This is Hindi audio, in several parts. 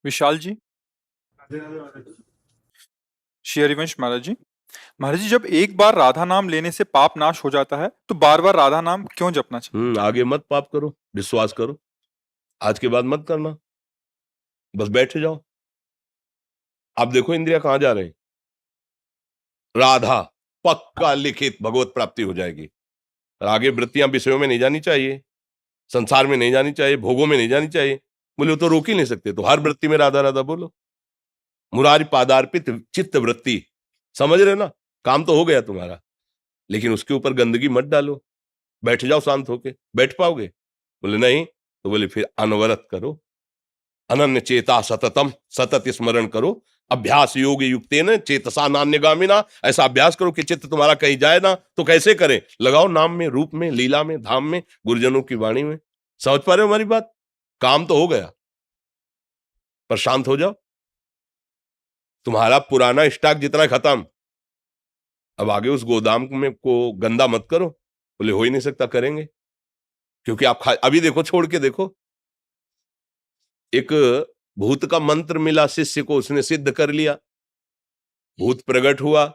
विशाल जी। श्री हरिवंश महाराज जी, जब एक बार राधा नाम लेने से पाप नाश हो जाता है तो बार बार राधा नाम क्यों जपना चाहिए? आगे मत पाप करो, विश्वास करो। आज के बाद मत करना, बस बैठ जाओ। आप देखो इंद्रिया कहां जा रहे हैं। राधा, पक्का लिखित भगवत प्राप्ति हो जाएगी। और आगे वृत्तियां विषयों में नहीं जानी चाहिए, संसार में नहीं जानी चाहिए, भोगों में नहीं जानी चाहिए। बोले वो तो रोक ही नहीं सकते, तो हर वृत्ति में राधा राधा बोलो। मुरारी पादार्पित चित्त वृत्ति, समझ रहे ना? काम तो हो गया तुम्हारा, लेकिन उसके ऊपर गंदगी मत डालो। बैठ जाओ शांत होके। बैठ पाओगे? बोले नहीं। तो बोले फिर अनवरत करो, अनन्य चेता सततम, सतत स्मरण करो। अभ्यास योग युक्तेन चेतसा नान्यगामिना। ऐसा अभ्यास करो कि चित्त तुम्हारा कहीं जाए ना। तो कैसे करें? लगाओ नाम में, रूप में, लीला में, धाम में, गुरुजनों की वाणी में। समझ पा रहे हो हमारी बात? काम तो हो गया, पर शांत हो जाओ। तुम्हारा पुराना स्टॉक जितना खत्म, अब आगे उस गोदाम में को गंदा मत करो। बोले हो ही नहीं सकता, करेंगे। क्योंकि आप अभी देखो, छोड़ के देखो, एक भूत का मंत्र मिला शिष्य को, उसने सिद्ध कर लिया। भूत प्रकट हुआ,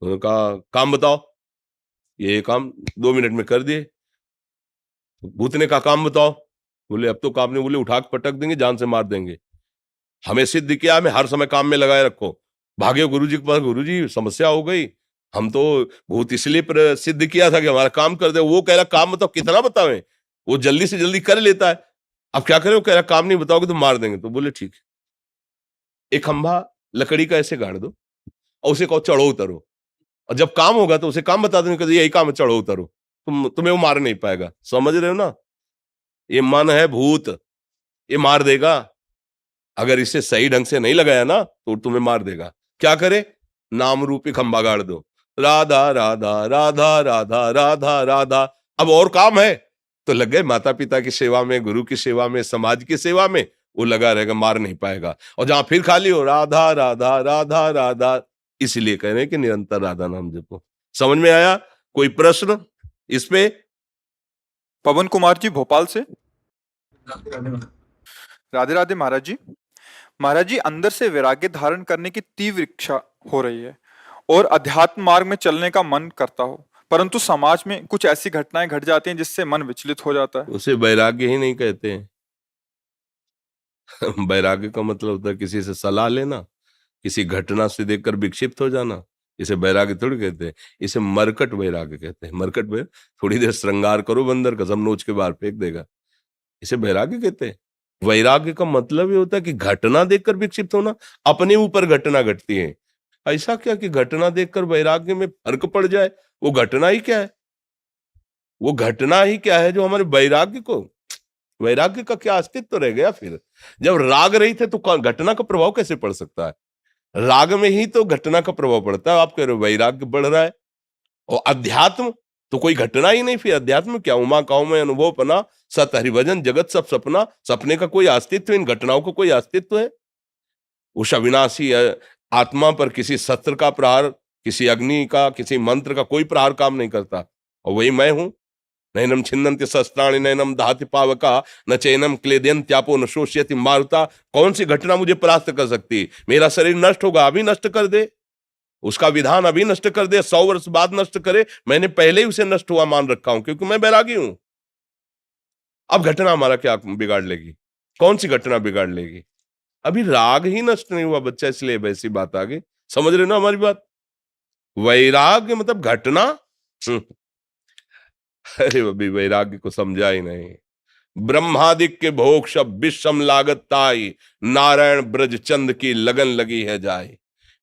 उन्होंने कहा काम बताओ। ये काम 2 मिनट में कर दिए। भूत ने कहा काम बताओ। बोले अब तो काम नहीं। बोले उठा के पटक देंगे, जान से मार देंगे। हमें सिद्ध किया, हमें हर समय काम में लगाए रखो। भागे गुरुजी के पास, गुरुजी समस्या हो गई, हम तो भूत इसलिए सिद्ध किया था कि हमारा काम कर दे। वो कह रहा काम बताओ। कितना बतावें? वो जल्दी से जल्दी कर लेता है। अब क्या करें? वो कह रहा काम नहीं बताओगे तो मार देंगे। तो बोले ठीक है, एक खंभा लकड़ी का ऐसे गाड़ दो और उसे कहो चढ़ो उतरो, और जब काम होगा तो उसे काम बता देंगे, यही काम है, चढ़ो उतरो। तुम्हें वो मार नहीं पाएगा। समझ रहे हो ना? ये मन है भूत, ये मार देगा। अगर इसे सही ढंग से नहीं लगाया ना तो तुम्हें मार देगा। क्या करे? नाम रूपी खंभा गाड़ दो, राधा राधा राधा राधा राधा राधा। अब और काम है तो लग गए माता पिता की सेवा में, गुरु की सेवा में, समाज की सेवा में, वो लगा रहेगा, मार नहीं पाएगा। और जहां फिर खाली हो, राधा राधा राधा राधा। इसलिए कह रहे हैं कि निरंतर राधा नाम जपो। समझ में आया? कोई प्रश्न इस पे? पवन कुमार जी, भोपाल से। राधे राधे महाराज जी, अंदर से वैराग्य धारण करने की तीव्र इच्छा हो रही है और अध्यात्म मार्ग में चलने का मन करता हो, परंतु समाज में कुछ ऐसी घटनाएं घट जाती हैं जिससे मन विचलित हो जाता है। उसे वैराग्य ही नहीं कहते हैं। वैराग्य का मतलब होता है किसी से सलाह लेना, किसी घटना से देखकर विक्षिप्त हो जाना। इसे वैराग्य थोड़ी कहते हैं, इसे मरकट वैराग्य कहते हैं। मरकट में थोड़ी देर श्रृंगार करो बंदर का, सब नोच के बाहर फेंक देगा। इसे वैराग्य कहते हैं। वैराग्य का मतलब ये होता है कि घटना देखकर विक्षिप्त होना। अपने ऊपर घटना घटती है, ऐसा क्या कि घटना देखकर वैराग्य में फर्क पड़ जाए? वो घटना ही क्या है? वो घटना ही क्या है जो हमारे वैराग्य को, वैराग्य का क्या अस्तित्व रह गया? फिर जब राग रही थे तो घटना का प्रभाव कैसे पड़ सकता है? राग में ही तो घटना का प्रभाव पड़ता है। आप कह रहे हो वैराग्य बढ़ रहा है, और अध्यात्म तो कोई घटना ही नहीं। फिर अध्यात्म क्या? उमा काऊ में अनुभव पना, सत हरिभजन जगत सब सपना। सपने का कोई अस्तित्व, इन घटनाओं का कोई अस्तित्व है? उस अविनाशी आत्मा पर किसी शस्त्र का प्रहार, किसी अग्नि का, किसी मंत्र का कोई प्रहार काम नहीं करता। और वही मैं हूं। नैनम छिन्नन्ति शस्त्राणि नैनम दहति पावका न चैनम क्लेदयन्त्यापो न शोष्यति मारुता। कौन सी घटना मुझे परास्त कर सकती? मेरा शरीर नष्ट होगा, अभी नष्ट कर दे। उसका विधान अभी नष्ट कर दे, 100 वर्ष बाद नष्ट करे, मैंने पहले ही उसे नष्ट हुआ मान रखा हूं, क्योंकि मैं बैरागी हूं। अब घटना हमारा क्या बिगाड़ लेगी? कौन सी घटना बिगाड़ लेगी? अभी राग ही नष्ट नहीं हुआ बच्चा, इसलिए वैसी बात आ गई। समझ रहे ना हमारी बात? वैराग्य मतलब घटना। अरे अभी वैराग्य को समझा ही नहीं। ब्रह्मादिक के भोग सब विषम लागत ताई, नारायण ब्रज चंद की लगन लगी है जाए।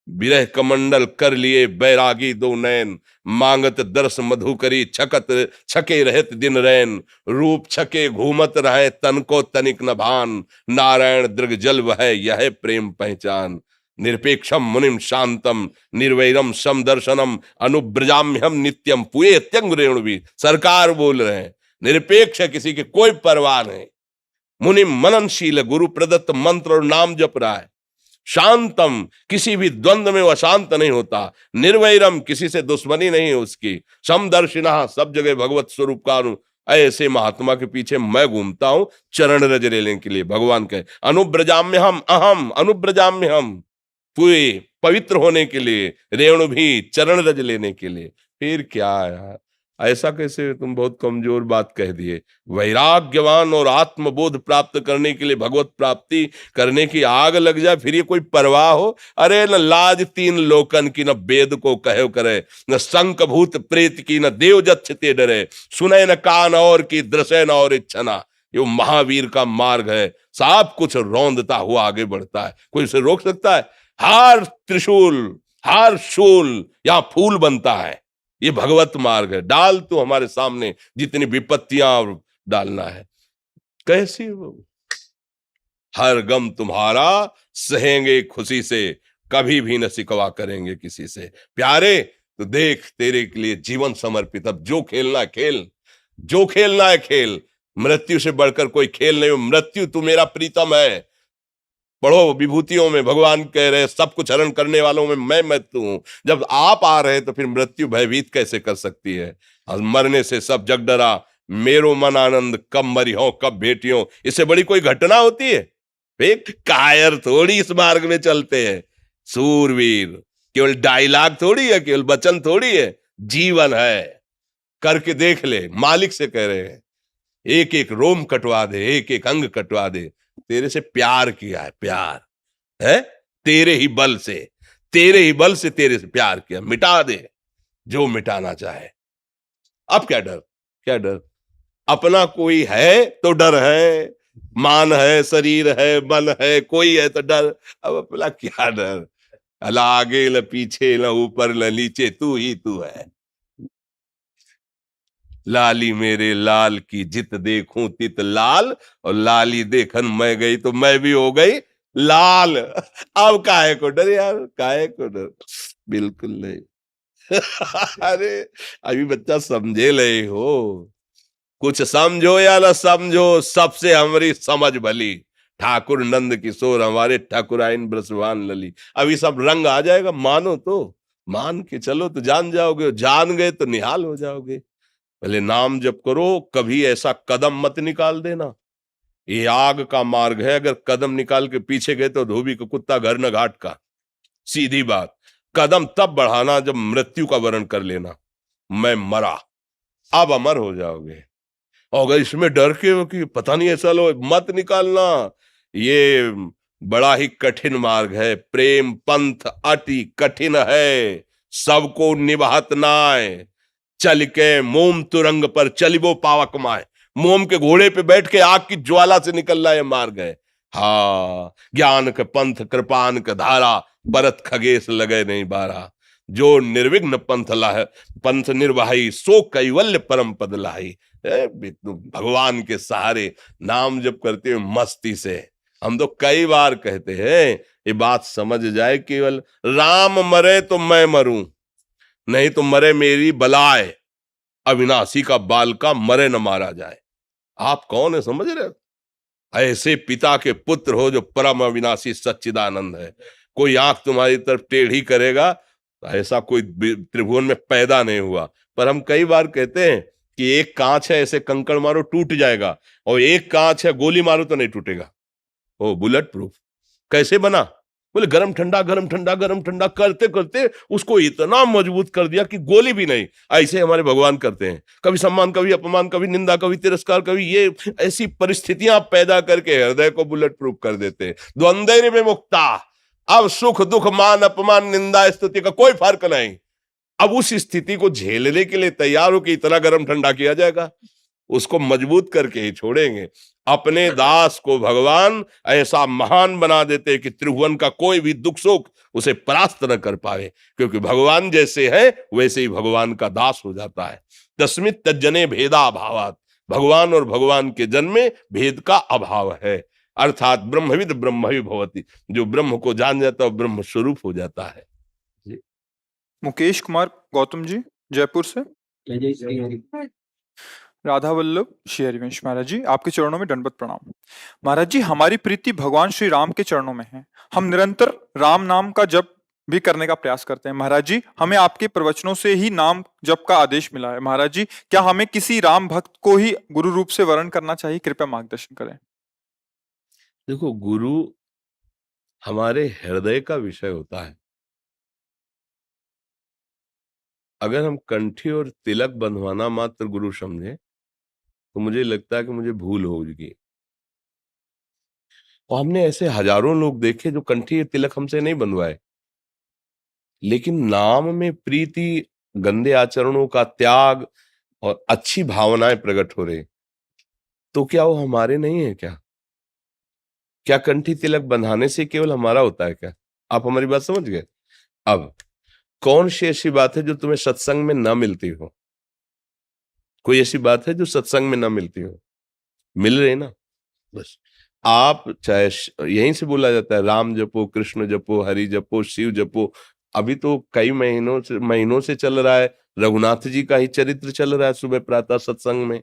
विरह कमंडल कर लिए बैरागी दो नैन, मांगत दर्श मधुकरी छकत छके रहत दिन रैन। रूप छके घूमत रहे तन को तनिक न भान, नारायण दृग जल वह यह प्रेम पहचान। निरपेक्षम मुनिम शांतम निर्वैरम समदर्शनम अनुब्रजाम्यहम नित्यम पुए त्यंग रेणुवी। सरकार बोल रहे हैं, निरपेक्ष है, किसी की कोई परवाह नहीं। मुनिम मननशील, गुरु प्रदत्त मंत्र और नाम जप रहा है। शांतम, किसी भी द्वंद्व में वह शांत नहीं होता। निर्वैरम, किसी से दुश्मनी नहीं है उसकी। समदर्शिना, सब जगह भगवत स्वरूप का ऐसे महात्मा के पीछे मैं घूमता हूं चरण रज लेने के लिए। भगवान कहे अनुब्रजाम्य हम अहम अनुब्रजाम्य हम, पूरे पवित्र होने के लिए, रेणु भी चरण रज लेने के लिए। फिर क्या यार, ऐसा कैसे तुम बहुत कमजोर बात कह दिए। वैराग्यवान और आत्मबोध प्राप्त करने के लिए भगवत प्राप्ति करने की आग लग जाए, फिर ये कोई परवाह हो? अरे न लाज तीन लोकन की, न वेद को कहो करे, न शंख भूत प्रेत की, न देव जच्छते डरे, सुने न कान और की, दृश्य न और इच्छना। ये महावीर का मार्ग है, सब कुछ रौंदता हुआ आगे बढ़ता है, कोई उसे रोक सकता है? हर त्रिशूल, हर शूल यहां फूल बनता है। ये भगवत मार्ग है। डाल तो हमारे सामने जितनी विपत्तियां डालना है, कैसी वो हर गम तुम्हारा सहेंगे खुशी से, कभी भी न सिकवा करेंगे किसी से। प्यारे तो देख, तेरे के लिए जीवन समर्पित, अब जो खेलना है खेल, जो खेलना है खेल। मृत्यु से बढ़कर कोई खेल नहीं हो। मृत्यु तू मेरा प्रीतम है। पढ़ो विभूतियों में भगवान कह रहे सब कुछ हरण करने वालों में मैं मृत्यु हूं। जब आप आ रहे तो फिर मृत्यु भयभीत कैसे कर सकती है? और मरने से सब जग डरा, मेरो मन आनंद, कब मरी हो कब भेटियों। इससे बड़ी कोई घटना होती है? एक कायर थोड़ी इस मार्ग में चलते हैं, सूरवीर। केवल डायलॉग थोड़ी है, केवल वचन थोड़ी है, जीवन है। करके देख ले। मालिक से कह रहे हैं एक एक रोम कटवा दे, एक एक अंग कटवा दे। तेरे से प्यार किया है, प्यार है, तेरे ही बल से, तेरे ही बल से तेरे से प्यार किया। मिटा दे जो मिटाना चाहे। अब क्या डर, क्या डर? अपना कोई है तो डर है, मान है, शरीर है, मन है, कोई है तो डर। अब अपना क्या डर? अला आगे न पीछे, न ऊपर न नीचे, तू ही तू है। लाली मेरे लाल की जित देखूं तित लाल, और लाली देखन मैं गई तो मैं भी हो गई लाल। अब काहे को डर यार, काहे को डर? बिल्कुल नहीं। अरे अभी बच्चा समझे ले हो, कुछ समझो या ना समझो, सबसे हमारी समझ भली। ठाकुर नंद किशोर हमारे, ठाकुराइन ब्रसवान लली। अभी सब रंग आ जाएगा, मानो तो मान के चलो तो जान जाओगे, जान गए तो निहाल हो जाओगे। पहले नाम जप करो, कभी ऐसा कदम मत निकाल देना। ये आग का मार्ग है, अगर कदम निकाल के पीछे गए तो धोबी का कुत्ता घर न घाट का। सीधी बात। कदम तब बढ़ाना जब मृत्यु का वर्ण कर लेना, मैं मरा, अब अमर हो जाओगे। और अगर इसमें डर के हो कि पता नहीं ऐसा लो, मत निकालना। ये बड़ा ही कठिन मार्ग है। प्रेम पंथ अति कठिन है, सबको निभात नाय। चल के मोम तुरंग पर चलिबो पावक माए। मोम के घोड़े पे बैठ के आग की ज्वाला से निकलना ये मार्ग है। हाँ, ज्ञान के पंथ कृपान के धारा, परत खगेश लगे नहीं बारा। जो निर्विघ्न पंथ निर्वाही, सो कैवल्य परम पद लाही। भगवान के सहारे नाम जप करते हुए मस्ती से। हम तो कई बार कहते हैं, ये बात समझ जाए, केवल राम मरे तो मैं मरूं, नहीं तो मरे मेरी बलाए। अविनाशी का बाल का मरे न मारा जाए। आप कौन है, समझ रहे हो? ऐसे पिता के पुत्र हो जो परम अविनाशी सच्चिदानंद है। कोई आंख तुम्हारी तरफ टेढ़ी करेगा, ऐसा कोई त्रिभुवन में पैदा नहीं हुआ। पर हम कई बार कहते हैं कि एक कांच है, ऐसे कंकड़ मारो टूट जाएगा, और एक कांच है गोली मारो तो नहीं टूटेगा। ओ बुलेट प्रूफ कैसे बना? बोले गरम ठंडा गरम ठंडा गरम ठंडा करते करते उसको इतना मजबूत कर दिया कि गोली भी नहीं। ऐसे हमारे भगवान करते हैं, कभी सम्मान, कभी अपमान, कभी निंदा, कभी तिरस्कार, कभी ये ऐसी परिस्थितियां पैदा करके हृदय को बुलेट प्रूफ कर देते हैं। द्वंद्व में मुक्ता। अब सुख दुख मान अपमान निंदा स्तुति का कोई फर्क नहीं। अब उस स्थिति को झेलने के लिए तैयार हो कि इतना गरम ठंडा किया जाएगा, उसको मजबूत करके ही छोड़ेंगे। अपने दास को भगवान ऐसा महान बना देते कि त्रिभुवन का कोई भी दुख सुख उसे परास्त न कर पाए, क्योंकि भगवान जैसे है वैसे ही भगवान का दास हो जाता है। तस्मित् तज्जने भेदा अभावात्, भगवान और भगवान के जन्म में भेद का अभाव है। अर्थात ब्रह्मविद ब्रह्मवि भवति, जो ब्रह्म को जान जाता है ब्रह्म स्वरूप हो जाता है। मुकेश कुमार गौतम जी जयपुर से। राधा वल्लभ श्री हरिवंश महाराज जी, आपके चरणों में दंडवत प्रणाम। महाराज जी, हमारी प्रीति भगवान श्री राम के चरणों में है। हम निरंतर राम नाम का जप भी करने का प्रयास करते हैं। महाराज जी, हमें आपके प्रवचनों से ही नाम जप का आदेश मिला है। महाराज जी, क्या हमें किसी राम भक्त को ही गुरु रूप से वर्ण करना चाहिए? कृपया मार्गदर्शन करें। देखो, गुरु हमारे हृदय का विषय होता है। अगर हम कंठी और तिलक बंधवाना मात्र गुरु समझे तो मुझे लगता है कि मुझे भूल होगी। और हमने ऐसे हजारों लोग देखे जो कंठी तिलक हमसे नहीं बंधवाए, लेकिन नाम में प्रीति, गंदे आचरणों का त्याग और अच्छी भावनाएं प्रकट हो रही, तो क्या वो हमारे नहीं है क्या? क्या कंठी तिलक बंधाने से केवल हमारा होता है क्या? आप हमारी बात समझ गए? अब कौन सी ऐसी बात है जो तुम्हें सत्संग में ना मिलती हो? कोई ऐसी बात है जो सत्संग में ना मिलती हो? मिल रही ना? बस आप चाहे यहीं से बोला जाता है राम जपो, कृष्ण जपो, हरि जपो, शिव जपो। अभी तो कई महीनों से चल रहा है, रघुनाथ जी का ही चरित्र चल रहा है सुबह प्रातः सत्संग में।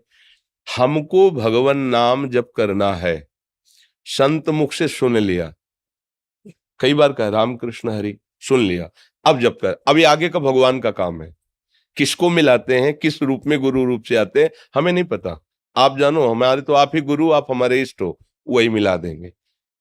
हमको भगवान नाम जप करना है, संत मुख से सुन लिया, कई बार कहा राम कृष्ण हरि, सुन लिया, अब जप कर। अब ये आगे का भगवान का काम है। किसको मिलाते हैं, किस रूप में गुरु रूप से आते हैं, हमें नहीं पता। आप जानो, हमारे तो आप ही गुरु, आप हमारे इष्ट हो, वही मिला देंगे।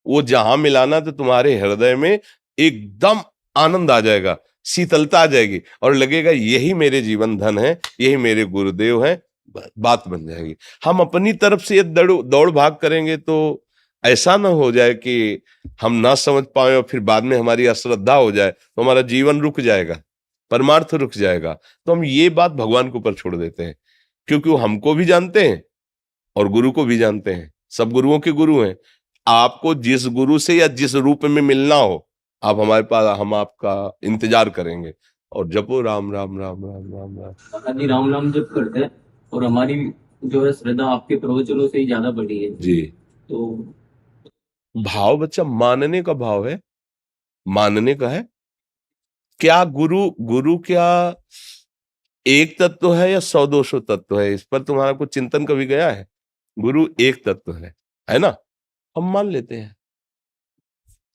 वो जहां मिलाना तो तुम्हारे हृदय में एकदम आनंद आ जाएगा, शीतलता आ जाएगी और लगेगा यही मेरे जीवन धन है, यही मेरे गुरुदेव है, बात बन जाएगी। हम अपनी तरफ से ये दौड़ भाग करेंगे तो ऐसा ना हो जाए कि हम ना समझ पाए और फिर बाद में हमारी अश्रद्धा हो जाए तो हमारा जीवन रुक जाएगा, परमार्थ रुक जाएगा। तो हम ये बात भगवान के ऊपर छोड़ देते हैं, क्योंकि वो हमको भी जानते हैं और गुरु को भी जानते हैं। सब गुरुओं के गुरु हैं। आपको जिस गुरु से या जिस रूप में मिलना हो, आप हमारे पास, हम आपका इंतजार करेंगे। और जपो राम राम राम राम राम राम। आदि राम नाम जप करते हैं और हमारी जो है श्रद्धा आपके प्रवचनों से ही ज्यादा बढ़ी है जी। तो भाव बच्चा मानने का भाव है, मानने का है। क्या गुरु गुरु क्या एक तत्व है या 100-200 तत्व है? इस पर तुम्हारा कुछ चिंतन कभी गया है? गुरु एक तत्व है ना? हम मान लेते हैं।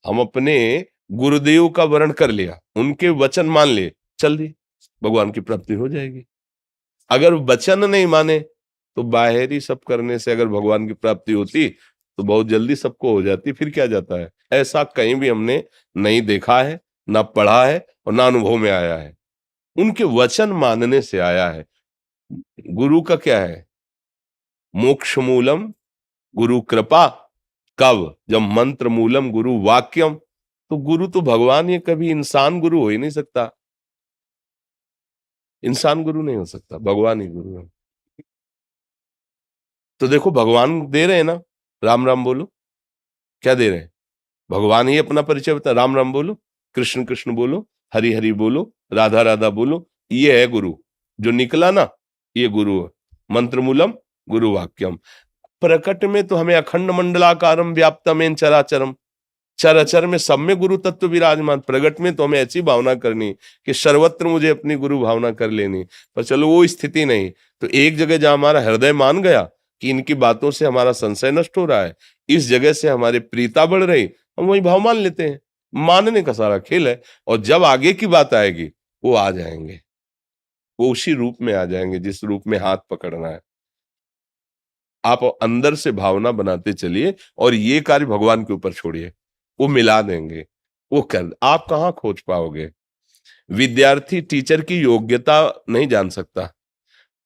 हम अपने गुरुदेव का वर्ण कर लिया, उनके वचन मान लिए, चल दिए, भगवान की प्राप्ति हो जाएगी। अगर वचन नहीं माने तो बाहरी सब करने से अगर भगवान की प्राप्ति होती तो बहुत जल्दी सबको हो जाती। फिर क्या जाता है? ऐसा कहीं भी हमने नहीं देखा है, ना पढ़ा है और ना अनुभव में आया है। उनके वचन मानने से आया है। गुरु का क्या है? मोक्ष मूलम गुरु कृपा, कब? जब मंत्र मूलम गुरु वाक्यम। तो गुरु तो भगवान, ये कभी इंसान गुरु हो ही नहीं सकता। इंसान गुरु नहीं हो सकता, भगवान ही गुरु है। तो देखो, भगवान दे रहे हैं ना, राम राम बोलो। क्या दे रहे हैं? भगवान ही अपना परिचय बता, राम राम बोलो, कृष्ण कृष्ण बोलो, हरि हरि बोलो, राधा राधा बोलो। ये है गुरु जो निकला ना, ये गुरु है। मंत्र मूलम गुरु वाक्यम। प्रकट में तो हमें अखंड मंडलाकारम व्याप्तमेन चराचरम, चराचर में सब में गुरु तत्व विराजमान। प्रगट में तो हमें ऐसी भावना करनी कि सर्वत्र मुझे अपनी गुरु भावना कर लेनी। पर चलो वो स्थिति नहीं, तो एक जगह जहां हमारा हृदय मान गया कि इनकी बातों से हमारा संशय नष्ट हो रहा है, इस जगह से हमारी प्रीता बढ़ रही, हम वही भाव मान लेते हैं। मानने का सारा खेल है। और जब आगे की बात आएगी वो आ जाएंगे, वो उसी रूप में आ जाएंगे जिस रूप में हाथ पकड़ना है। आप अंदर से भावना बनाते चलिए और ये कार्य भगवान के ऊपर छोड़िए, वो मिला देंगे, वो कर। आप कहाँ खोज पाओगे? विद्यार्थी टीचर की योग्यता नहीं जान सकता,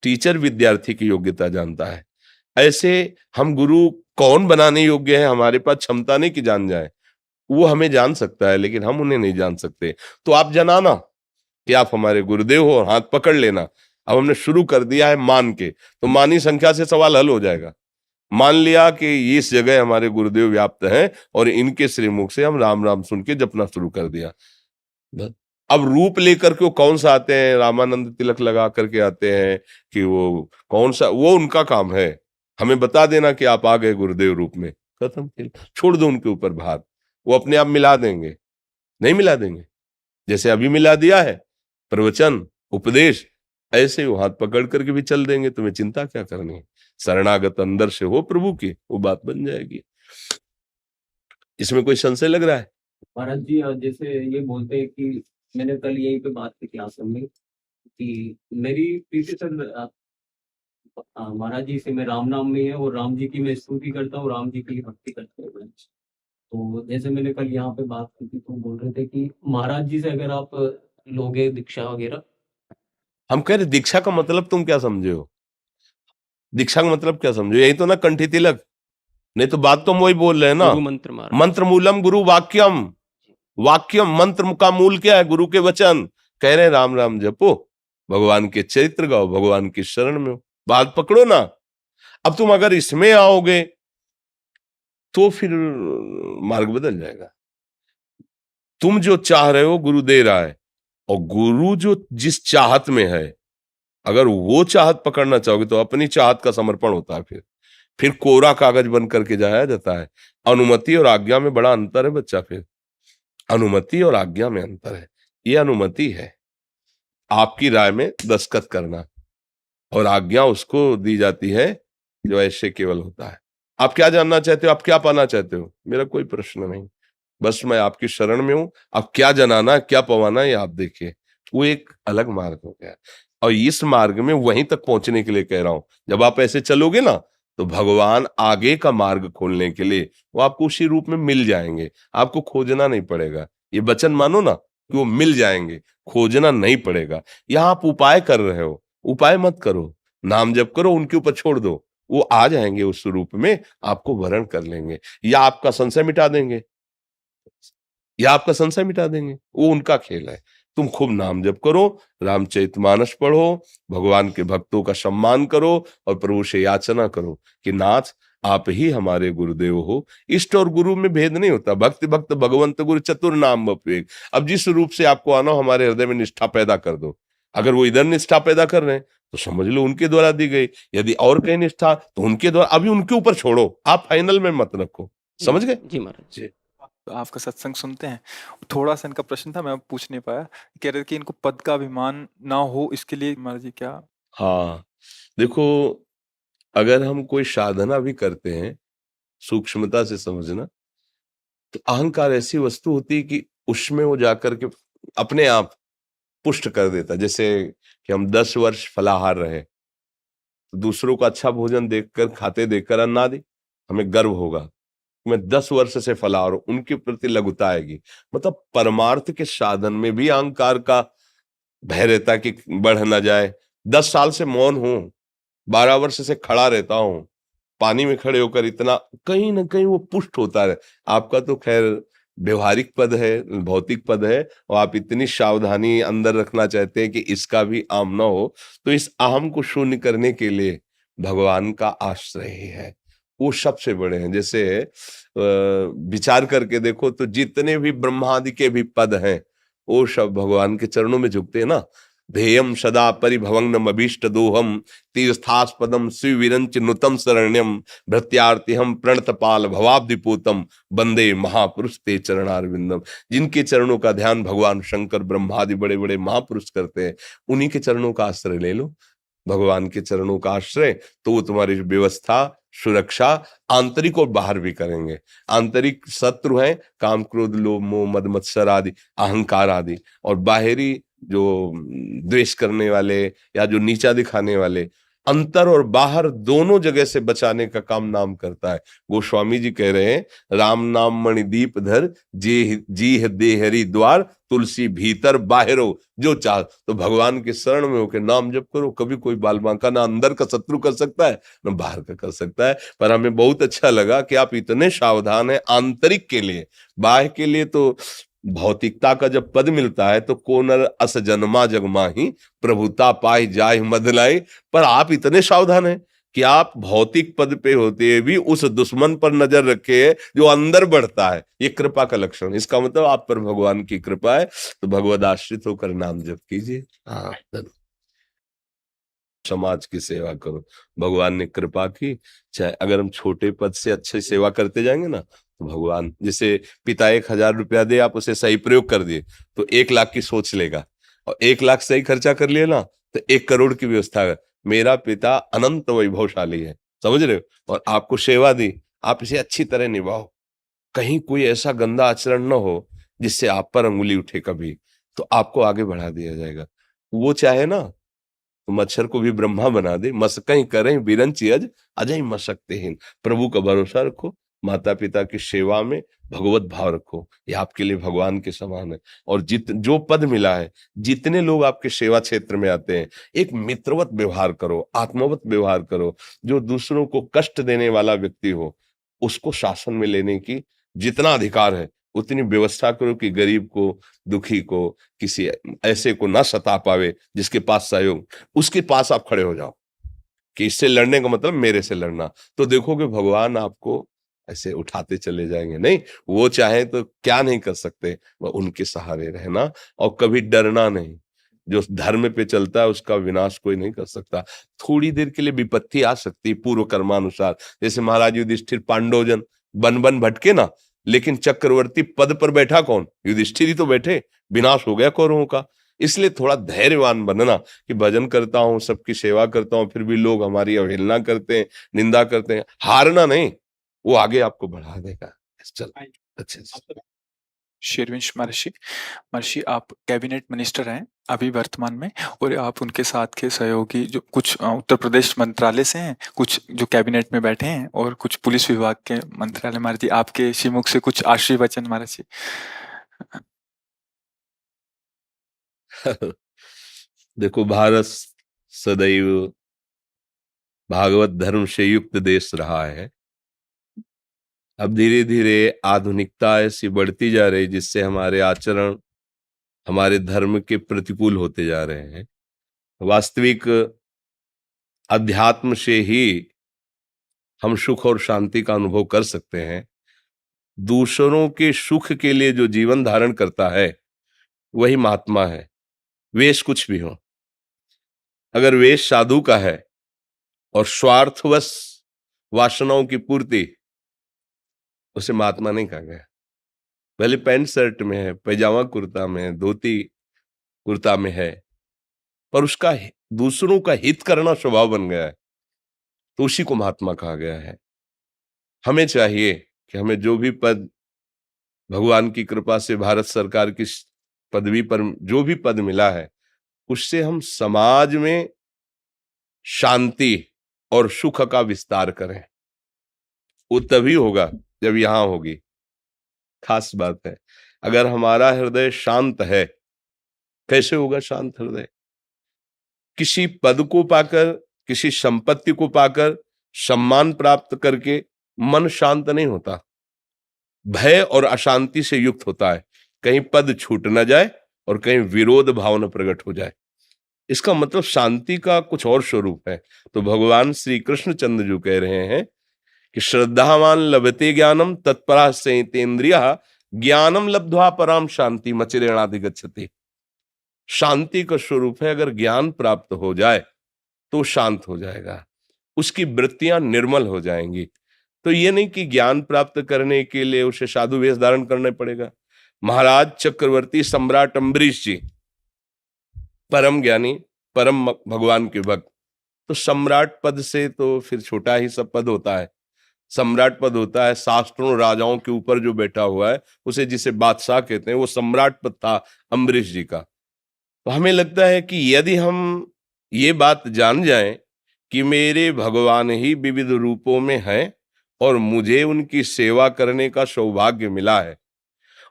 टीचर विद्यार्थी की योग्यता जानता है। ऐसे हम गुरु कौन बनाने योग्य है, हमारे पास क्षमता नहीं कि जान जाए, वो हमें जान सकता है लेकिन हम उन्हें नहीं जान सकते। तो आप जनाना कि आप हमारे गुरुदेव हो और हाथ पकड़ लेना। अब हमने शुरू कर दिया है मान के, तो मानी संख्या से सवाल हल हो जाएगा। मान लिया कि इस जगह हमारे गुरुदेव व्याप्त हैं और इनके श्रीमुख से हम राम राम सुन के जपना शुरू कर दिया। अब रूप लेकर के वो कौन सा आते हैं, रामानंद तिलक लगा करके आते हैं कि वो कौन सा, वो उनका काम है। हमें बता देना कि आप आ गए गुरुदेव रूप में, खत्म। छोड़ दो उनके ऊपर भार, वो अपने आप मिला देंगे। नहीं मिला देंगे? जैसे अभी मिला दिया है प्रवचन उपदेश, ऐसे वो हाथ पकड़ करके भी चल देंगे। तुम्हें चिंता क्या करनी है? शरणागत अंदर से हो प्रभु की, वो बात बन जाएगी। इसमें कोई संशय लग रहा है? महाराज जी जैसे ये बोलते हैं कि मैंने कल यहीं पे बात की थी आश्रम में कि मेरी प्रीति सर महाराज जी से मैं राम नाम में है और राम जी की मैं स्तुति करता हूँ, राम जी की भक्ति करता हूँ। तो जैसे मैंने कल यहाँ पे बात की थी तो बोल रहे थे कि महाराज जी से अगर आप लोगे दीक्षा वगैरह। हम कह रहे दीक्षा का मतलब तुम क्या समझे हो? दीक्षा का मतलब क्या समझो? यही तो ना कंठी तिलक। नहीं तो बात तो हम वही बोल रहे हैं ना, गुरु मंत्र महाराज। मंत्र मूलम गुरु वाक्यम। वाक्यम मंत्र का मूल क्या है? गुरु के वचन। कह रहे हैं राम राम जपो, भगवान के चरित्र गाओ, भगवान की शरण में हो, बात पकड़ो ना। अब तुम अगर इसमें आओगे तो फिर मार्ग बदल जाएगा। तुम जो चाह रहे हो गुरु दे रहा है, और गुरु जो जिस चाहत में है, अगर वो चाहत पकड़ना चाहोगे तो अपनी चाहत का समर्पण होता है। फिर कोरा कागज बन करके जाया जाता है। अनुमति और आज्ञा में बड़ा अंतर है बच्चा। फिर अनुमति और आज्ञा में अंतर है। ये अनुमति है आपकी राय में दस्तखत करना, और आज्ञा उसको दी जाती है जो ऐसे केवल होता है। आप क्या जानना चाहते हो? आप क्या पाना चाहते हो? मेरा कोई प्रश्न नहीं, बस मैं आपकी शरण में हूं। अब क्या जनाना क्या पवाना है आप देखिए, वो एक अलग मार्ग हो गया। और इस मार्ग में वहीं तक पहुंचने के लिए कह रहा हूं, जब आप ऐसे चलोगे ना तो भगवान आगे का मार्ग खोलने के लिए वो आपको उसी रूप में मिल जाएंगे। आपको खोजना नहीं पड़ेगा। ये वचन मानो ना कि वो मिल जाएंगे, खोजना नहीं पड़ेगा। यहां आप उपाय कर रहे हो, उपाय मत करो, नाम जप करो, उनके ऊपर छोड़ दो, वो आ जाएंगे उस रूप में, आपको वरण कर लेंगे, या आपका संशय मिटा देंगे, या आपका संशय मिटा देंगे। वो उनका खेल है। तुम खूब नाम जप करो, रामचरितमानस पढ़ो, भगवान के भक्तों का सम्मान करो, और प्रभु से याचना करो कि नाथ आप ही हमारे गुरुदेव हो। इष्ट और गुरु में भेद नहीं होता। भक्त भक्त भगवंत गुरु चतुर नाम बपवेग। अब जिस रूप से आपको आना हो, हमारे हृदय में निष्ठा पैदा कर दो। अगर वो इधर निष्ठा पैदा कर रहे हैं तो समझ लो उनके द्वारा दी गई। यदि और कहीं निष्ठा तो उनके द्वारा, अभी उनके ऊपर छोड़ो, आप फाइनल में मत रखो। समझ गए? जी महाराज जी। तो आपका सत्संग सुनते हैं। थोड़ा सा इनका प्रश्न था, मैं पूछ नहीं पाया। कह रहे थे कि इनको पद का अभिमान ना हो, इसके लिए महाराज जी क्या? हाँ, देखो, अगर हम कोई साधना भी करते हैं, सूक्ष्मता से समझना, तो अहंकार ऐसी वस्तु होती है कि उसमें वो जाकर के अपने आप पुष्ट कर देता है। जैसे कि हम 10 वर्ष फलाहार रहे, तो दूसरों का अच्छा भोजन देखकर, खाते देखकर अन्नादि हमें गर्व होगा। मैं 10 वर्ष से फलाहार हूं, उनके प्रति लघुता आएगी। मतलब परमार्थ के साधन में भी अहंकार का भय रहता कि बढ़ ना जाए। 10 साल से मौन हूं, 12 वर्ष से खड़ा रहता हूं, पानी में खड़े होकर इतना, कहीं ना कहीं वो पुष्ट होता है। आपका तो खैर व्यवहारिक पद है, भौतिक पद है, और आप इतनी सावधानी अंदर रखना चाहते हैं कि इसका भी आम ना हो। तो इस अहम को शून्य करने के लिए भगवान का आश्रय ही है, वो सबसे बड़े हैं। जैसे विचार करके देखो तो जितने भी ब्रह्मादि के भी पद हैं, वो सब भगवान के चरणों में झुकते हैं ना। ध्येयम सदा परिभवंगम अभीष्ट दोहम तीर्थास्पदम शिविरंच नुतम शरण्यम भृत्यार्तिहम प्रणतपाल भवाब्दिपूतम वंदे महापुरुष ते चरणारविंदम। जिनके चरणों का ध्यान भगवान शंकर ब्रह्मादि बड़े बड़े महापुरुष करते हैं, उन्हीं के चरणों का आश्रय ले लो। भगवान के चरणों का आश्रय, तो वो तुम्हारी व्यवस्था, सुरक्षा आंतरिक और बाहर भी करेंगे। आंतरिक शत्रु हैं काम क्रोध लोभ मोह मद मत्सर आदि, अहंकार आदि, और बाहरी जो द्वेष करने वाले या जो नीचा दिखाने वाले, अंतर और बाहर दोनों जगह से बचाने का काम नाम करता है। गोस्वामी जी कह रहे हैं राम नाम मणिदीप धर जी है देहरी द्वार तुलसी भीतर बाहरो जो चाह। तो भगवान के शरण में होकर नाम जप करो, कभी कोई बाल बांका ना अंदर का शत्रु कर सकता है ना बाहर का कर सकता है। पर हमें बहुत अच्छा लगा कि आप इतने सावधान हैं आंतरिक के लिए। बाह्य के लिए तो भौतिकता का जब पद मिलता है तो कोनर अस जन्मा जगमा ही प्रभुता पाई जाय मदलाई। पर आप इतने सावधान हैं कि आप भौतिक पद पे होते हुए भी उस दुश्मन पर नजर रखे हैं जो अंदर बढ़ता है। ये कृपा का लक्षण। इसका मतलब आप पर भगवान की कृपा है, तो भगवद आश्रित होकर नाम जप कीजिए। हाँ, समाज की सेवा करो। भगवान ने कृपा की, चाहे अगर हम छोटे पद से अच्छी सेवा करते जाएंगे ना, तो भगवान, जैसे पिता 1000 रुपया दे, आप उसे सही प्रयोग कर दिए तो 1 लाख की सोच लेगा, और 1 लाख सही खर्चा कर लिए ना तो 1 करोड़ की व्यवस्था है। मेरा पिता अनंत वैभवशाली है, समझ रहे हो? और आपको सेवा दी, आप इसे अच्छी तरह निभाओ। कहीं कोई ऐसा गंदा आचरण न हो जिससे आप पर अंगुली उठे कभी। तो आपको आगे बढ़ा दिया जाएगा। वो चाहे ना तो मच्छर को भी ब्रह्मा बना दे, मसकहीं करें बिरंची अजय मशक्तेहीन। प्रभु का भरोसा रखो, माता पिता की सेवा में भगवत भाव रखो, ये आपके लिए भगवान के समान है। और जो पद मिला है, जितने लोग आपके सेवा क्षेत्र में आते हैं, एक मित्रवत व्यवहार करो, आत्मवत व्यवहार करो। जो दूसरों को कष्ट देने वाला व्यक्ति हो, उसको शासन में लेने की जितना अधिकार है उतनी व्यवस्था करो कि गरीब को, दुखी को, किसी ऐसे को ना सता पावे जिसके पास सहयोग, उसके पास आप खड़े हो जाओ कि इससे लड़ने का मतलब मेरे से लड़ना। तो देखोगे भगवान आपको ऐसे उठाते चले जाएंगे। नहीं, वो चाहे तो क्या नहीं कर सकते, वह उनके सहारे रहना और कभी डरना नहीं। जो धर्म पे चलता है उसका विनाश कोई नहीं कर सकता। थोड़ी देर के लिए विपत्ति आ सकती है पूर्व कर्मानुसार, जैसे महाराज युधिष्ठिर पांडवजन बन बन भटके ना, लेकिन चक्रवर्ती पद पर बैठा कौन? युधिष्ठिर ही तो बैठे, विनाश हो गया कौरवों का। इसलिए थोड़ा धैर्यवान बनना कि भजन करता हूँ, सबकी सेवा करता हूँ, फिर भी लोग हमारी अवहेलना करते हैं, निंदा करते हैं। हारना नहीं, वो आगे आपको बढ़ा देगा। चल अच्छे से। शेरविंश महर्षि, महर्षि आप कैबिनेट मिनिस्टर हैं अभी वर्तमान में, और आप उनके साथ के सहयोगी जो कुछ उत्तर प्रदेश मंत्रालय से हैं, कुछ जो कैबिनेट में बैठे हैं, और कुछ पुलिस विभाग के मंत्रालय। महाराज जी, आपके श्रीमुख से कुछ आशीर्वचन महाराज जी। देखो, भारत सदैव भागवत धर्म से युक्त देश रहा है। अब धीरे धीरे आधुनिकता ऐसी बढ़ती जा रही जिससे हमारे आचरण हमारे धर्म के प्रतिकूल होते जा रहे हैं। वास्तविक अध्यात्म से ही हम सुख और शांति का अनुभव कर सकते हैं। दूसरों के सुख के लिए जो जीवन धारण करता है वही महात्मा है, वेश कुछ भी हो। अगर वेश साधु का है और स्वार्थवश वासनाओं की पूर्ति, उसे महात्मा नहीं कहा गया। भले पैंट शर्ट में है, पैजामा कुर्ता में है, धोती कुर्ता में है, पर उसका दूसरों का हित करना स्वभाव बन गया है, तो उसी को महात्मा कहा गया है। हमें चाहिए कि हमें जो भी पद भगवान की कृपा से भारत सरकार की पदवी पर जो भी पद मिला है, उससे हम समाज में शांति और सुख का विस्तार करें। वो तभी होगा जब यहां होगी। खास बात है, अगर हमारा हृदय शांत है, कैसे होगा शांत हृदय? किसी पद को पाकर, किसी संपत्ति को पाकर, सम्मान प्राप्त करके मन शांत नहीं होता, भय और अशांति से युक्त होता है। कहीं पद छूट न जाए और कहीं विरोध भावना प्रकट हो जाए। इसका मतलब शांति का कुछ और स्वरूप है। तो भगवान श्री कृष्ण चंद्र जो कह रहे हैं कि श्रद्धावान लभते ज्ञानम तत्परा संयतेन्द्रियः ज्ञानम लब्ध्वा पराम शांति मचिरेणाधिगच्छति। शांति का स्वरूप है, अगर ज्ञान प्राप्त हो जाए तो शांत हो जाएगा, उसकी वृत्तियां निर्मल हो जाएंगी। तो ये नहीं कि ज्ञान प्राप्त करने के लिए उसे साधु वेश धारण करना पड़ेगा। महाराज चक्रवर्ती सम्राट अम्बरीश जी परम ज्ञानी, परम भगवान के भक्त, तो सम्राट पद से तो फिर छोटा ही सब पद होता है। सम्राट पद होता है शास्त्रों राजाओं के ऊपर जो बैठा हुआ है, उसे जिसे बादशाह कहते हैं, वो सम्राट पद था अम्बरीश जी का। तो हमें लगता है कि यदि हम ये बात जान जाएं कि मेरे भगवान ही विविध रूपों में हैं और मुझे उनकी सेवा करने का सौभाग्य मिला है,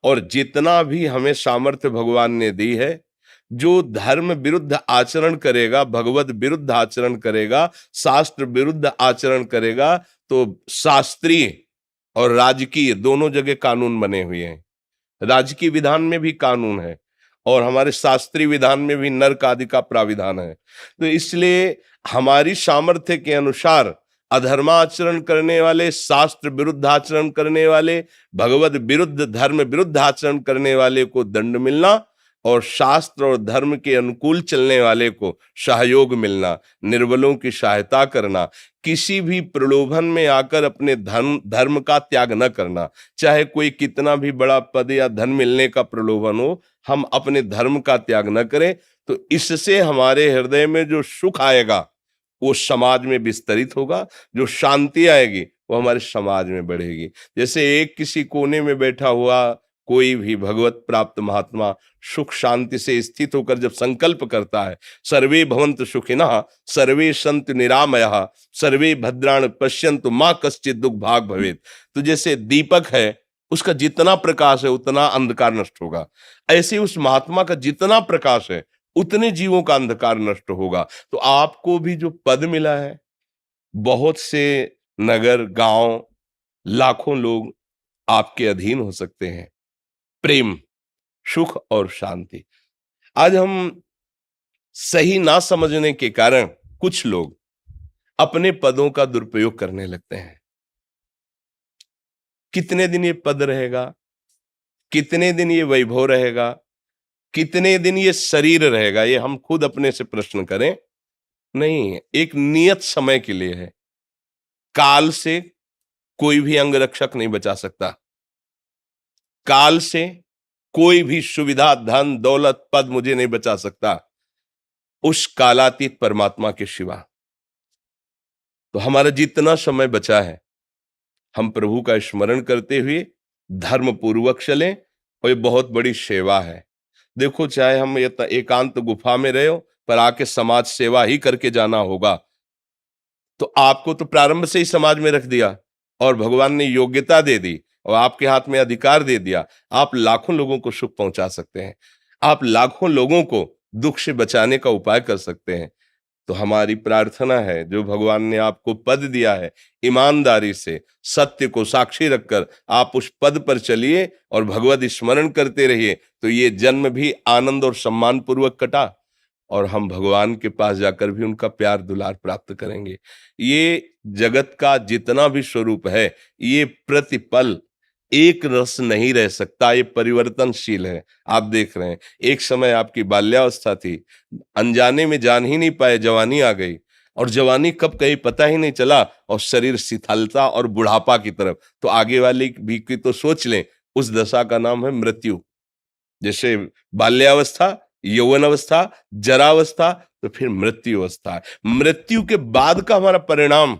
और जितना भी हमें सामर्थ्य भगवान ने दी है, जो धर्म विरुद्ध आचरण करेगा, भगवत विरुद्ध आचरण करेगा, शास्त्र विरुद्ध आचरण करेगा, तो शास्त्रीय और राजकीय दोनों जगह कानून बने हुए हैं। राजकीय विधान में भी कानून है और हमारे शास्त्रीय विधान में भी नरक आदि का प्राविधान है। तो इसलिए हमारी सामर्थ्य के अनुसार अधर्माचरण करने वाले, शास्त्र विरुद्ध आचरण करने वाले, भगवत विरुद्ध, धर्म विरुद्ध आचरण करने वाले को दंड मिलना, और शास्त्र और धर्म के अनुकूल चलने वाले को सहयोग मिलना, निर्बलों की सहायता करना, किसी भी प्रलोभन में आकर अपने धर्म का त्याग न करना। चाहे कोई कितना भी बड़ा पद या धन मिलने का प्रलोभन हो, हम अपने धर्म का त्याग न करें। तो इससे हमारे हृदय में जो सुख आएगा वो समाज में विस्तरित होगा, जो शांति आएगी वो हमारे समाज में बढ़ेगी। जैसे एक किसी कोने में बैठा हुआ कोई भी भगवत प्राप्त महात्मा सुख शांति से स्थित होकर जब संकल्प करता है, सर्वे भवन्तु सुखिनः सर्वे सन्तु निरामयः सर्वे भद्राणि पश्यन्तु मा कश्चित् दुख भाग भवेत्। तो जैसे दीपक है, उसका जितना प्रकाश है उतना अंधकार नष्ट होगा, ऐसे उस महात्मा का जितना प्रकाश है उतने जीवों का अंधकार नष्ट होगा। तो आपको भी जो पद मिला है, बहुत से नगर गांव लाखों लोग आपके अधीन हो सकते हैं, प्रेम सुख और शांति। आज हम सही ना समझने के कारण कुछ लोग अपने पदों का दुरुपयोग करने लगते हैं। कितने दिन ये पद रहेगा, कितने दिन ये वैभव रहेगा, कितने दिन ये शरीर रहेगा, ये हम खुद अपने से प्रश्न करें। नहीं, एक नियत समय के लिए है। काल से कोई भी अंगरक्षक नहीं बचा सकता, काल से कोई भी सुविधा धन दौलत पद मुझे नहीं बचा सकता उस कालातीत परमात्मा के सिवा। तो हमारा जितना समय बचा है हम प्रभु का स्मरण करते हुए धर्म पूर्वक चलें, और ये बहुत बड़ी सेवा है। देखो, चाहे हम एकांत गुफा में रहे हो, पर आके समाज सेवा ही करके जाना होगा। तो आपको तो प्रारंभ से ही समाज में रख दिया और भगवान ने योग्यता दे दी और आपके हाथ में अधिकार दे दिया। आप लाखों लोगों को सुख पहुंचा सकते हैं, आप लाखों लोगों को दुख से बचाने का उपाय कर सकते हैं। तो हमारी प्रार्थना है, जो भगवान ने आपको पद दिया है, ईमानदारी से सत्य को साक्षी रखकर आप उस पद पर चलिए और भगवत स्मरण करते रहिए। तो ये जन्म भी आनंद और सम्मान पूर्वक कटा और हम भगवान के पास जाकर भी उनका प्यार दुलार प्राप्त करेंगे। ये जगत का जितना भी स्वरूप है, ये प्रतिपल एक रस नहीं रह सकता, ये परिवर्तनशील है। आप देख रहे हैं, एक समय आपकी बाल्यावस्था थी, अनजाने में जान ही नहीं पाए, जवानी आ गई और जवानी कब गई पता ही नहीं चला और शरीर शिथिलता और बुढ़ापा की तरफ। तो आगे वाली भी की तो सोच लें, उस दशा का नाम है मृत्यु। जैसे बाल्यावस्था, यौवन अवस्था, जरावस्था, तो फिर मृत्यु अवस्था है। मृत्यु के बाद का हमारा परिणाम,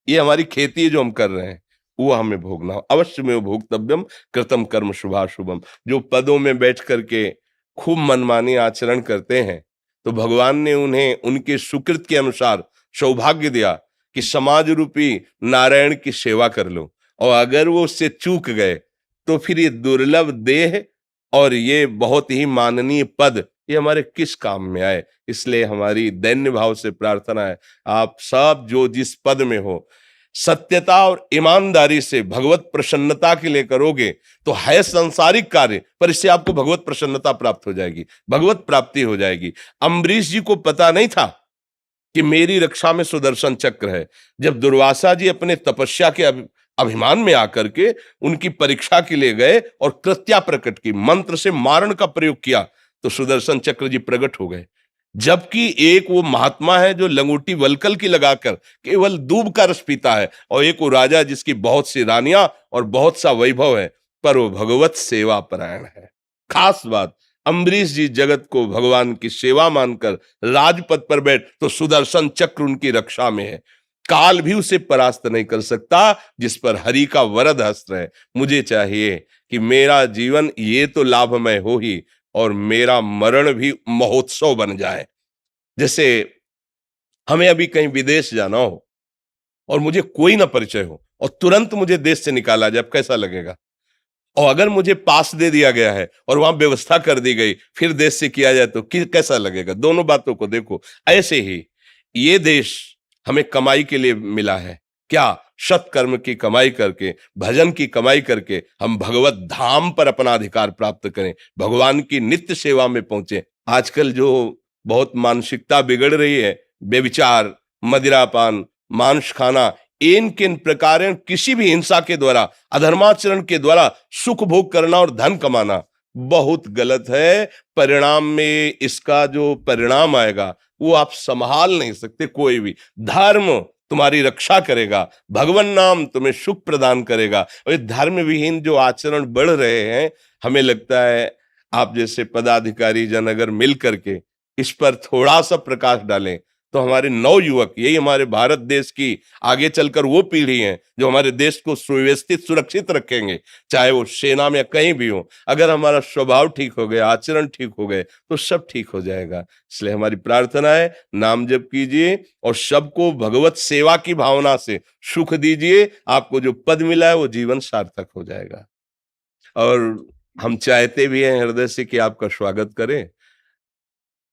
ये हमारी खेती है जो हम कर रहे हैं, वो हमें भोगना हो। अवश्य में भोक्तव्यम कृतम कर्म शुभाशुभम। जो पदों में बैठ करके खूब मनमानी आचरण करते हैं, तो भगवान ने उन्हें उनके सुकृत के अनुसार सौभाग्य दिया कि समाज रूपी नारायण की सेवा कर लो, और अगर वो उससे चूक गए तो फिर ये दुर्लभ देह और ये बहुत ही माननीय पद ये हमारे किस काम में आए। इसलिए हमारी दैन्य भाव से प्रार्थना है, आप सब जो जिस पद में हो, सत्यता और ईमानदारी से भगवत प्रसन्नता के लिए करोगे तो है सांसारिक कार्य, पर इससे आपको भगवत प्रसन्नता प्राप्त हो जाएगी, भगवत प्राप्ति हो जाएगी। अम्बरीश जी को पता नहीं था कि मेरी रक्षा में सुदर्शन चक्र है। जब दुर्वासा जी अपने तपस्या के अभिमान में आकर के उनकी परीक्षा के लिए गए और कृत्या प्रकट की, मंत्र से मारण का प्रयोग किया, तो सुदर्शन चक्र जी प्रकट हो गए। जबकि एक वो महात्मा है जो लंगोटी वलकल की लगाकर केवल दूब का रस पीता है, और एक वो राजा जिसकी बहुत सी रानियां और बहुत सा वैभव है, पर वो भगवत सेवा परायण है। खास बात, अम्बरीश जी जगत को भगवान की सेवा मानकर राजपद पर बैठ, तो सुदर्शन चक्र उनकी रक्षा में है। काल भी उसे परास्त नहीं कर सकता जिस पर हरि का वरद हस्त है। मुझे चाहिए कि मेरा जीवन ये तो लाभमय हो ही, और मेरा मरण भी महोत्सव बन जाए। जैसे हमें अभी कहीं विदेश जाना हो और मुझे कोई ना परिचय हो और तुरंत मुझे देश से निकाला जाए, अब कैसा लगेगा? और अगर मुझे पास दे दिया गया है और वहां व्यवस्था कर दी गई, फिर देश से किया जाए तो कैसा लगेगा? दोनों बातों को देखो। ऐसे ही ये देश हमें कमाई के लिए मिला है क्या? सत्कर्म की कमाई करके, भजन की कमाई करके हम भगवत धाम पर अपना अधिकार प्राप्त करें, भगवान की नित्य सेवा में पहुंचे। आजकल जो बहुत मानसिकता बिगड़ रही है, बेविचार, मदिरापान, मांस खाना, इन किन प्रकार किसी भी हिंसा के द्वारा, अधर्माचरण के द्वारा सुख भोग करना और धन कमाना बहुत गलत है। परिणाम में इसका जो परिणाम आएगा वो आप संभाल नहीं सकते। कोई भी धर्म तुम्हारी रक्षा करेगा, भगवान नाम तुम्हें सुख प्रदान करेगा। और धर्म विहीन जो आचरण बढ़ रहे हैं, हमें लगता है आप जैसे पदाधिकारी जन अगर मिल करके इस पर थोड़ा सा प्रकाश डालें तो हमारे नव युवक, यही हमारे भारत देश की आगे चलकर वो पीढ़ी है जो हमारे देश को सुव्यवस्थित सुरक्षित रखेंगे, चाहे वो सेना में कहीं भी हो। अगर हमारा स्वभाव ठीक हो गया, आचरण ठीक हो गए, तो सब ठीक हो जाएगा। इसलिए हमारी प्रार्थना है, नाम जप कीजिए और सबको भगवत सेवा की भावना से सुख दीजिए। आपको जो पद मिला है वो जीवन सार्थक हो जाएगा। और हम चाहते भी हैं हृदय से कि आपका स्वागत करें,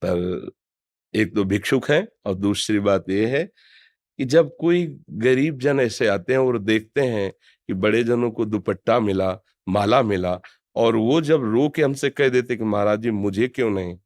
पर एक तो भिक्षुक हैं और दूसरी बात ये है कि जब कोई गरीब जन ऐसे आते हैं और देखते हैं कि बड़े जनों को दुपट्टा मिला, माला मिला, और वो जब रो के हमसे कह देते कि महाराज जी मुझे क्यों नहीं,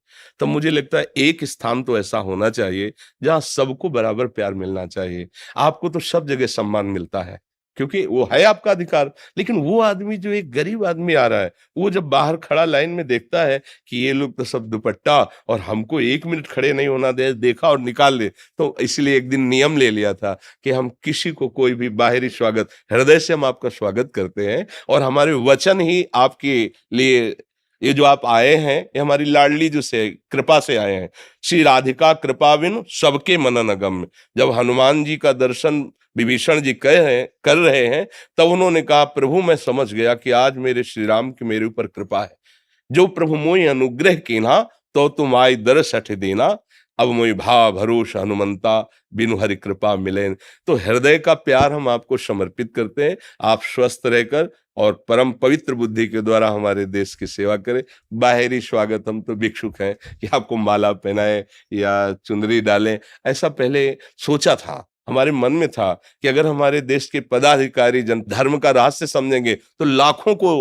तब मुझे लगता है एक स्थान तो ऐसा होना चाहिए जहां सबको बराबर प्यार मिलना चाहिए। आपको तो सब जगह सम्मान मिलता है क्योंकि वो है आपका अधिकार, लेकिन वो आदमी जो एक गरीब आदमी आ रहा है, वो जब बाहर खड़ा लाइन में देखता है कि ये लोग तो सब दुपट्टा और हमको 1 मिनट खड़े नहीं होना दे, देखा और निकाल दे, तो इसलिए एक दिन नियम ले लिया था कि हम किसी को कोई भी बाहरी स्वागत, हृदय से हम आपका स्वागत करते हैं और हमारे वचन ही आपके लिए, ये जो आप आए हैं ये हमारी लाडली जो से कृपा से आए हैं। श्री राधिका कृपा बिन सबके मनन अगम्य। जब हनुमान जी का दर्शन विभीषण जी कर रहे हैं, तब उन्होंने कहा प्रभु मैं समझ गया कि आज मेरे श्री राम की मेरे ऊपर कृपा है। जो प्रभु मोहि अनुग्रह कीन्हा तो तुम आई दरस हठ देना, अब मोहि भाव भरोस हनुमंता बिनु हरि कृपा मिले। तो हृदय का प्यार हम आपको समर्पित करते हैं। आप स्वस्थ रहकर और परम पवित्र बुद्धि के द्वारा हमारे देश की सेवा करें। बाहरी स्वागत हम तो भिक्षुक हैं कि आपको माला पहनाए या चुनरी डालें, ऐसा पहले सोचा था, हमारे मन में था कि अगर हमारे देश के पदाधिकारी जन धर्म का रहस्य समझेंगे तो लाखों को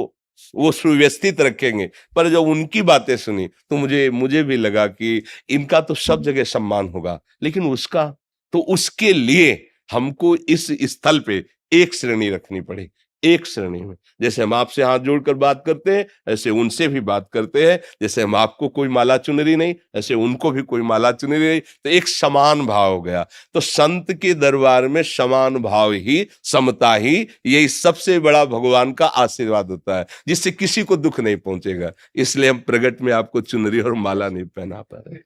वो सुव्यवस्थित रखेंगे। पर जब उनकी बातें सुनी तो मुझे भी लगा कि इनका तो सब जगह सम्मान होगा, लेकिन उसका तो उसके लिए हमको इस स्थल पे एक श्रेणी रखनी पड़ेगी। एक श्रेणी में जैसे हम आपसे हाथ जोड़कर बात करते हैं, ऐसे उनसे भी बात करते हैं। जैसे हम आपको कोई माला चुनरी नहीं, ऐसे उनको भी कोई माला चुनरी नहीं, तो एक समान भाव हो गया। तो संत के दरबार में समान भाव ही, समता ही, यही सबसे बड़ा भगवान का आशीर्वाद होता है, जिससे किसी को दुख नहीं पहुंचेगा। इसलिए हम प्रगट में आपको चुनरी और माला नहीं पहना पा रहे।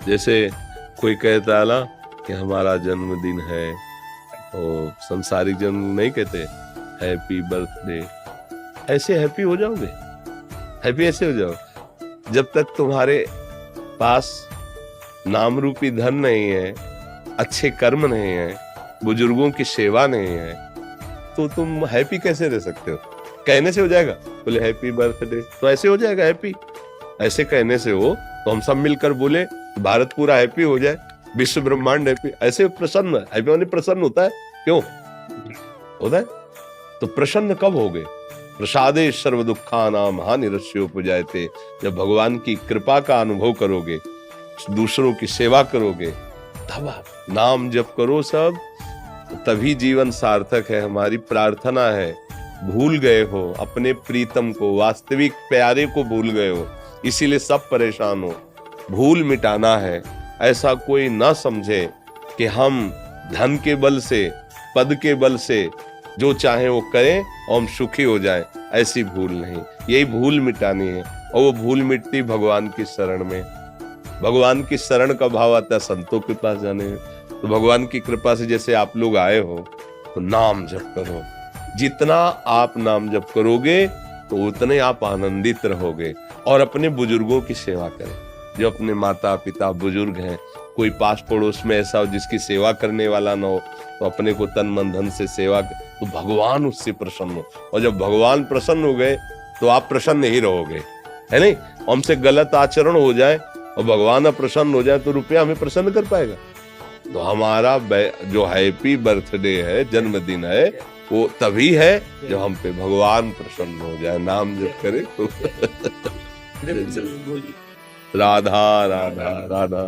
जैसे कोई कहता है ना कि हमारा जन्मदिन है, तो संसारिक जन्म नहीं कहते हैप्पी बर्थडे, ऐसे हैप्पी हो जाओगे, हैप्पी ऐसे हो जाओ जब तक तुम्हारे पास नाम रूपी धन नहीं है, अच्छे कर्म नहीं है, बुजुर्गों की सेवा नहीं है, तो तुम हैप्पी कैसे रह सकते हो? कहने से हो जाएगा? बोले हैप्पी बर्थडे तो ऐसे हो जाएगा हैप्पी? ऐसे कहने से हो तो हम सब मिलकर बोले भारत पूरा हैप्पी हो जाए, विश्व ब्रह्मांड हैप्पी, ऐसे प्रसन्न, हैप्पी माने प्रसन्न होता है, क्यों होता है? तो प्रसन्न कब हो गए? प्रसादे सर्व दुखानाम हानिरस्योपजायते, जब भगवान की कृपा का अनुभव करोगे, दूसरों की सेवा करोगे, तब आप नाम जप करो सब, तभी जीवन सार्थक है। हमारी प्रार्थना है, भूल गए हो अपने प्रीतम को, वास्तविक प्यारे को भूल गए हो, इसीलिए सब परेशान हो। भूल मिटाना है, ऐसा कोई ना समझे कि हम धन के बल से, पद के बल से जो चाहे वो करें और हम सुखी हो जाएं, ऐसी भूल नहीं। यही भूल मिटानी है, और वो भूल मिटती भगवान की शरण में। भगवान की शरण का भाव आता है संतों के पास जाने में। तो भगवान की कृपा से जैसे आप लोग आए हो, तो नाम जप करो। जितना आप नाम जप करोगे तो उतने आप आनंदित रहोगे। और अपने बुजुर्गों की सेवा करें, जो अपने माता पिता बुजुर्ग हैं। कोई पास पड़ोस में ऐसा हो जिसकी सेवा करने वाला ना हो, तो अपने को तन मन धन से सेवा कर, तो भगवान उससे प्रसन्न हो। और जब भगवान प्रसन्न हो गए तो आप प्रसन्न ही रहोगे, है नहीं? हमसे गलत आचरण हो जाए और भगवान अप्रसन्न हो जाए तो रुपया हमें प्रसन्न कर पाएगा? तो हमारा जो हैप्पी बर्थडे है, जन्मदिन है, वो तभी है जब हम पे भगवान प्रसन्न हो जाए, नाम जप करे तो। राधा राधा राधा।